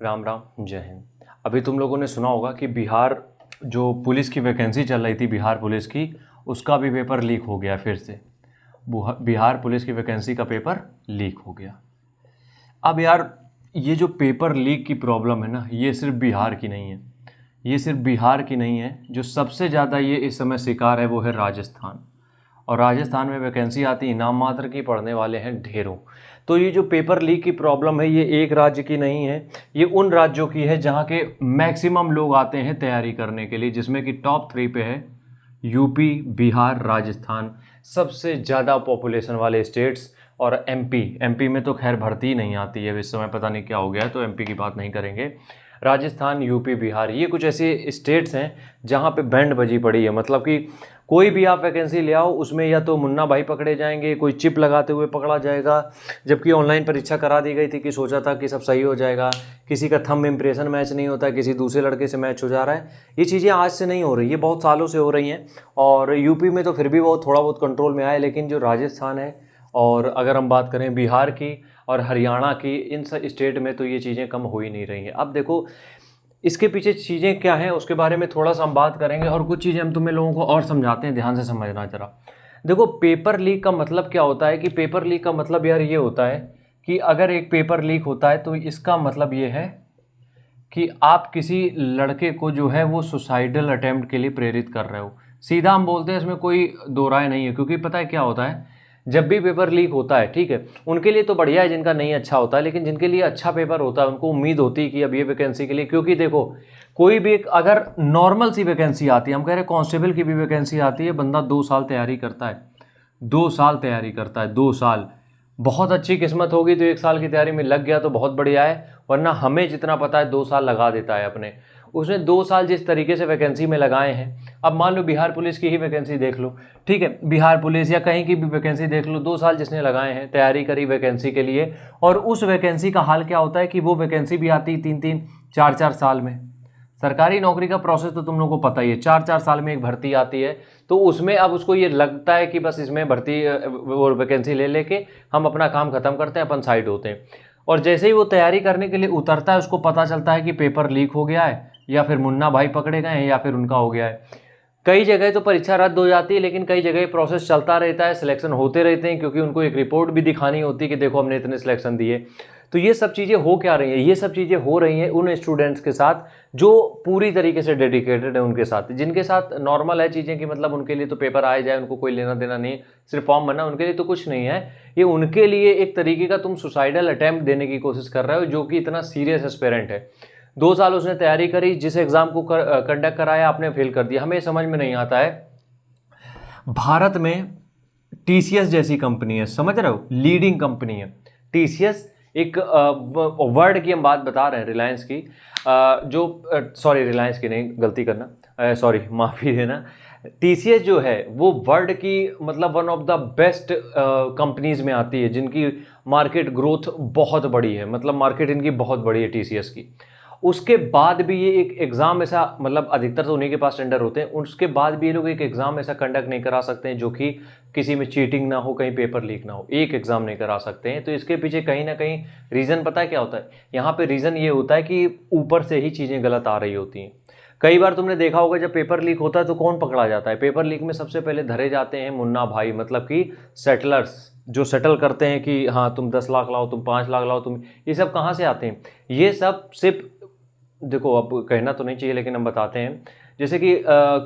राम राम, जय हिंद। अभी तुम लोगों ने सुना होगा कि बिहार जो पुलिस की वैकेंसी चल रही थी, बिहार पुलिस की, उसका भी पेपर लीक हो गया फिर से। बिहार पुलिस की वैकेंसी का पेपर लीक हो गया। अब यार, ये जो पेपर लीक की प्रॉब्लम है ना, ये सिर्फ बिहार की नहीं है। ये सिर्फ बिहार की नहीं है, जो सबसे ज़्यादा ये इस समय शिकार है वो है राजस्थान। और राजस्थान में वैकेंसी आती है नाम मात्र की, पढ़ने वाले हैं ढेरों। तो ये जो पेपर लीक की प्रॉब्लम है, ये एक राज्य की नहीं है, ये उन राज्यों की है जहाँ के मैक्सिमम लोग आते हैं तैयारी करने के लिए, जिसमें कि टॉप 3 पे है यूपी, बिहार, राजस्थान, सबसे ज़्यादा पॉपुलेशन वाले स्टेट्स। और एमपी में तो खैर भर्ती ही नहीं आती है इस समय, पता नहीं क्या हो गया है, तो एमपी की बात नहीं करेंगे। राजस्थान, यूपी, बिहार, ये कुछ ऐसे स्टेट्स हैं जहाँ पे बैंड बजी पड़ी है। मतलब कि कोई भी आप वैकेंसी ले आओ, उसमें या तो मुन्ना भाई पकड़े जाएंगे, कोई चिप लगाते हुए पकड़ा जाएगा। जबकि ऑनलाइन परीक्षा करा दी गई थी कि सोचा था कि सब सही हो जाएगा, किसी का थंब इम्प्रेशन मैच नहीं होता, किसी दूसरे लड़के से मैच हो जा रहा है। ये चीज़ें आज से नहीं हो रही, ये बहुत सालों से हो रही हैं। और यूपी में तो फिर भी बहुत थोड़ा बहुत कंट्रोल में आया, लेकिन जो राजस्थान है, और अगर हम बात करें बिहार की और हरियाणा की, इन सब स्टेट में तो ये चीज़ें कम हो ही नहीं रही हैं। अब देखो, इसके पीछे चीज़ें क्या हैं उसके बारे में थोड़ा सा हम बात करेंगे, और कुछ चीज़ें हम तुम्हें लोगों को और समझाते हैं, ध्यान से समझना जरा। देखो, पेपर लीक का मतलब क्या होता है कि पेपर लीक का मतलब यार ये होता है कि अगर एक पेपर लीक होता है तो इसका मतलब ये है कि आप किसी लड़के को जो है वो सुसाइडल अटेम्प्ट के लिए प्रेरित कर रहे हो। सीधा हम बोलते हैं, इसमें कोई दो राय नहीं है। क्योंकि पता है क्या होता है, जब भी पेपर लीक होता है, ठीक है, उनके लिए तो बढ़िया है जिनका नहीं अच्छा होता है, लेकिन जिनके लिए अच्छा पेपर होता है उनको उम्मीद होती है कि अब ये वैकेंसी के लिए, क्योंकि देखो, कोई भी एक अगर नॉर्मल सी वैकेंसी आती है, हम कह रहे हैं कांस्टेबल की भी वैकेंसी आती है, बंदा 2 साल तैयारी करता है, 2 साल तैयारी करता है, 2 साल। बहुत अच्छी किस्मत होगी तो 1 साल की तैयारी में लग गया तो बहुत बढ़िया है, वरना हमें जितना पता है 2 साल लगा देता है अपने। उसने 2 साल जिस तरीके से वैकेंसी में लगाए हैं, अब मान लो बिहार पुलिस की ही वैकेंसी देख लो, ठीक है, बिहार पुलिस या कहीं की भी वैकेंसी देख लो, 2 साल जिसने लगाए हैं, तैयारी करी वैकेंसी के लिए, और उस वैकेंसी का हाल क्या होता है कि वो वैकेंसी भी आती 3-3, 4-4 साल में। सरकारी नौकरी का प्रोसेस तो तुम लोगों को पता ही है, 4-4 साल में एक भर्ती आती है। तो उसमें अब उसको ये लगता है कि बस इसमें भर्ती वो वैकेंसी ले लेके हम अपना काम खत्म करते हैं, अपन साइड होते हैं। और जैसे ही वो तैयारी करने के लिए उतरता है, उसको पता चलता है कि पेपर लीक हो गया है, या फिर मुन्ना भाई पकड़े गए हैं, या फिर उनका हो गया है। कई जगह तो परीक्षा रद्द हो जाती है, लेकिन कई जगह प्रोसेस चलता रहता है, सिलेक्शन होते रहते हैं, क्योंकि उनको एक रिपोर्ट भी दिखानी होती है कि देखो हमने इतने सिलेक्शन दिए। तो ये सब चीज़ें हो क्या रही हैं, ये सब चीज़ें हो रही हैं उन स्टूडेंट्स के साथ जो पूरी तरीके से डेडिकेटेड है, उनके साथ, जिनके साथ नॉर्मल है चीज़ें कि मतलब उनके लिए तो पेपर आए जाए, उनको कोई लेना देना नहीं, सिर्फ फॉर्म भरना, उनके लिए तो कुछ नहीं है। ये उनके लिए एक तरीके का तुम सुसाइडल अटेम्प्ट देने की कोशिश कर रहे हो, जो कि इतना सीरियस एस्पेरेंट है। 2 साल उसने तैयारी करी, जिस एग्जाम को कंडक्ट कराया आपने फेल कर दिया। हमें समझ में नहीं आता है, भारत में टीसीएस जैसी कंपनी है, समझ रहे हो, लीडिंग कंपनी है टीसीएस। एक वर्ड की हम बात बता रहे हैं, रिलायंस की, जो सॉरी, रिलायंस की नहीं, गलती करना, सॉरी, माफ़ी देना। टीसीएस जो है वो वर्ल्ड की मतलब one of the best companies में आती है, जिनकी मार्केट ग्रोथ बहुत बड़ी है, मतलब मार्केट इनकी बहुत बड़ी है टीसीएस की। उसके बाद भी ये एक एग्ज़ाम ऐसा, मतलब अधिकतर तो उन्हीं के पास टेंडर होते हैं, उसके बाद भी ये लोग एक एग्ज़ाम ऐसा कंडक्ट नहीं करा सकते हैं जो कि किसी में चीटिंग ना हो, कहीं पेपर लीक ना हो, एक एग्ज़ाम नहीं करा सकते हैं। तो इसके पीछे कहीं ना कहीं रीज़न पता है क्या होता है, यहाँ पे रीज़न ये होता है कि ऊपर से ही चीज़ें गलत आ रही होती हैं। कई बार तुमने देखा होगा जब पेपर लीक होता है तो कौन पकड़ा जाता है, पेपर लीक में सबसे पहले धरे जाते हैं मुन्ना भाई, मतलब कि सेटलर्स, जो सेटल करते हैं कि हाँ तुम 10 लाख लाओ, तुम 5 लाख लाओ, तुम, ये सब कहाँ से आते हैं, ये सब सिर्फ, देखो अब कहना तो नहीं चाहिए लेकिन हम बताते हैं। जैसे कि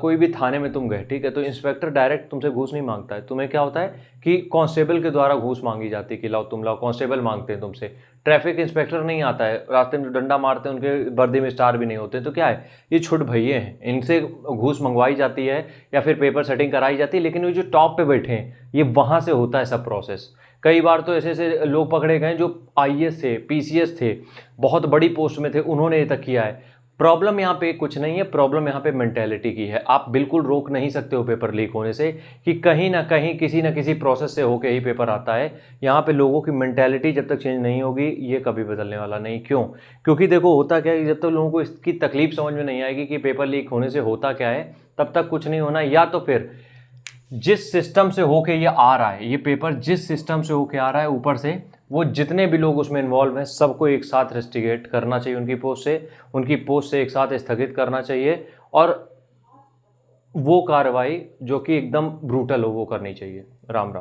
कोई भी थाने में तुम गए, ठीक है, तो इंस्पेक्टर डायरेक्ट तुमसे घूस नहीं मांगता है, तुम्हें क्या होता है कि कांस्टेबल के द्वारा घूस मांगी जाती है कि लाओ तुम लाओ, कांस्टेबल मांगते हैं तुमसे। ट्रैफिक इंस्पेक्टर नहीं आता है, रास्ते में जो डंडा मारते हैं उनके वर्दी में स्टार भी नहीं होते, तो क्या है, ये छुट भैये हैं, इनसे घूस मंगवाई जाती है या फिर पेपर सेटिंग कराई जाती है। लेकिन वो जो टॉप पे बैठे हैं, ये वहाँ से होता है सब प्रोसेस। कई बार तो ऐसे ऐसे लोग पकड़े गए जो आईएएस थे, पीसीएस थे, बहुत बड़ी पोस्ट में थे, उन्होंने ये तक किया है। प्रॉब्लम यहाँ पे कुछ नहीं है, प्रॉब्लम यहाँ पे मेंटेलिटी की है। आप बिल्कुल रोक नहीं सकते हो पेपर लीक होने से, कि कहीं ना कहीं किसी ना किसी प्रोसेस से होके ही पेपर आता है। यहाँ पे लोगों की मेंटेलिटी जब तक चेंज नहीं होगी, ये कभी बदलने वाला नहीं। क्यों? क्योंकि देखो होता क्या है, जब तक लोगों को इसकी तकलीफ समझ में नहीं आएगी कि पेपर लीक होने से होता क्या है, तब तक कुछ नहीं होना। या तो फिर जिस सिस्टम से होके ये आ रहा है, ये पेपर जिस सिस्टम से होके आ रहा है, ऊपर से वो जितने भी लोग उसमें इन्वॉल्व हैं सबको एक साथ रेस्टिगेट करना चाहिए, उनकी पोस्ट से एक साथ स्थगित करना चाहिए, और वो कार्रवाई जो कि एकदम ब्रूटल हो वो करनी चाहिए। राम राम।